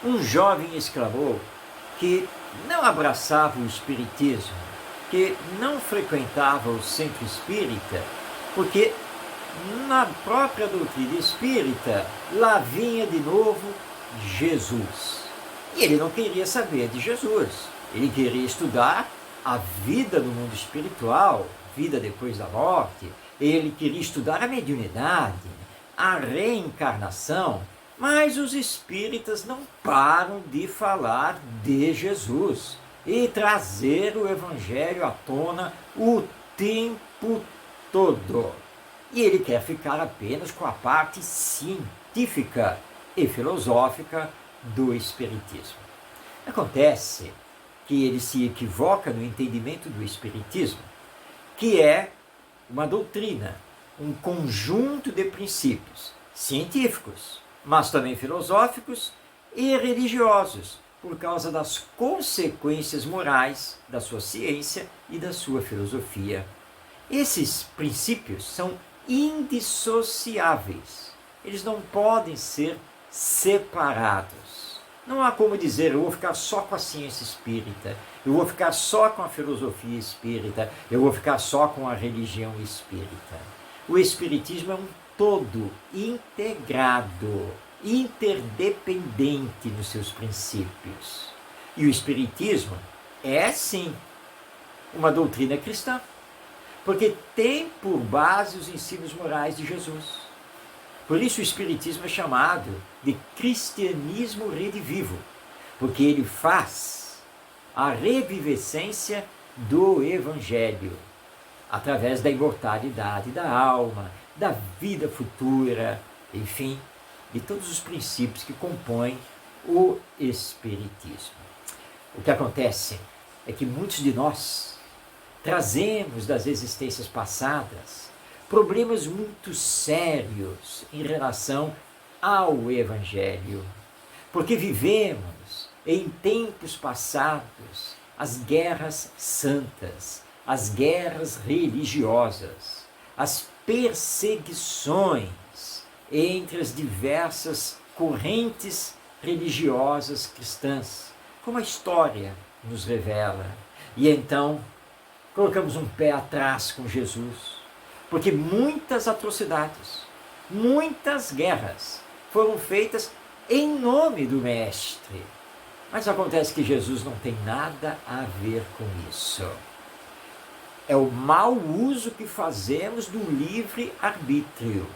Um jovem exclamou que não abraçava o espiritismo, que não frequentava o centro espírita, porque na própria doutrina espírita lá vinha de novo Jesus. E ele não queria saber de Jesus, ele queria estudar a vida no mundo espiritual, vida depois da morte, ele queria estudar a mediunidade, a reencarnação, mas os espíritas não param de falar de Jesus e trazer o Evangelho à tona o tempo todo. E ele quer ficar apenas com a parte científica e filosófica do Espiritismo. Acontece que ele se equivoca no entendimento do Espiritismo, que é uma doutrina, um conjunto de princípios científicos, mas também filosóficos e religiosos, por causa das consequências morais da sua ciência e da sua filosofia. Esses princípios são indissociáveis, eles não podem ser separados. Não há como dizer, eu vou ficar só com a ciência espírita, eu vou ficar só com a filosofia espírita, eu vou ficar só com a religião espírita. O espiritismo é um todo integrado, interdependente nos seus princípios. E o espiritismo é, sim, uma doutrina cristã, porque tem por base os ensinos morais de Jesus. Por isso o espiritismo é chamado de cristianismo redivivo, porque ele faz a revivescência do Evangelho, através da imortalidade da alma, da vida futura, enfim, de todos os princípios que compõem o Espiritismo. O que acontece é que muitos de nós trazemos das existências passadas problemas muito sérios em relação ao Evangelho, porque vivemos em tempos passados as guerras santas, as guerras religiosas, as perseguições entre as diversas correntes religiosas cristãs, como a história nos revela. E então colocamos um pé atrás com Jesus, porque muitas atrocidades, muitas guerras foram feitas em nome do Mestre. Mas acontece que Jesus não tem nada a ver com isso. É o mau uso que fazemos do livre-arbítrio.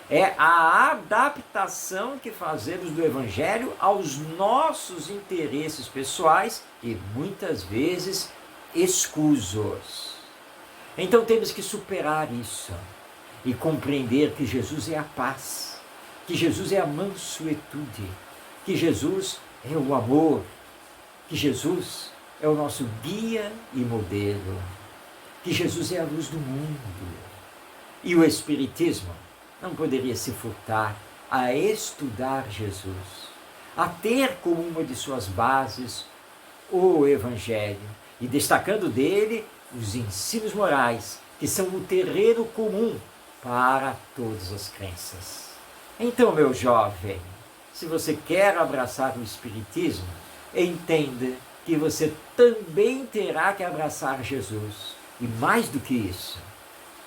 É a adaptação que fazemos do Evangelho aos nossos interesses pessoais e muitas vezes escusos. Então temos que superar isso e compreender que Jesus é a paz, que Jesus é a mansuetude, que Jesus é o amor, que Jesus é o nosso guia e modelo, que Jesus é a luz do mundo. E o Espiritismo não poderia se furtar a estudar Jesus, a ter como uma de suas bases o Evangelho, e destacando dele os ensinos morais, que são o terreno comum para todas as crenças. Então, meu jovem, se você quer abraçar o Espiritismo, entenda que você também terá que abraçar Jesus. E mais do que isso,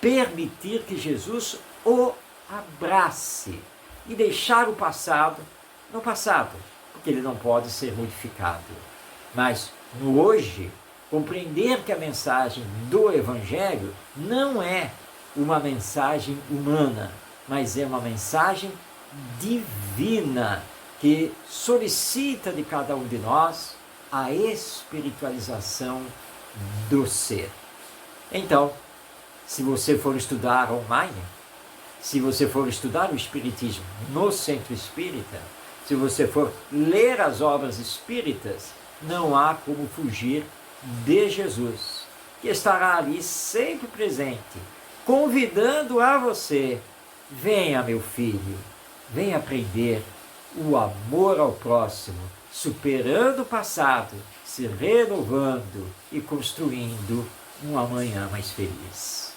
permitir que Jesus o abrace e deixar o passado no passado, porque ele não pode ser modificado. Mas no hoje, compreender que a mensagem do Evangelho não é uma mensagem humana, mas é uma mensagem divina, que solicita de cada um de nós a espiritualização do ser. Então, se você for estudar online, se você for estudar o Espiritismo no Centro Espírita, se você for ler as obras espíritas, não há como fugir de Jesus, que estará ali sempre presente, convidando a você: venha, meu filho, venha aprender o amor ao próximo, superando o passado, se renovando e construindo um amanhã mais feliz.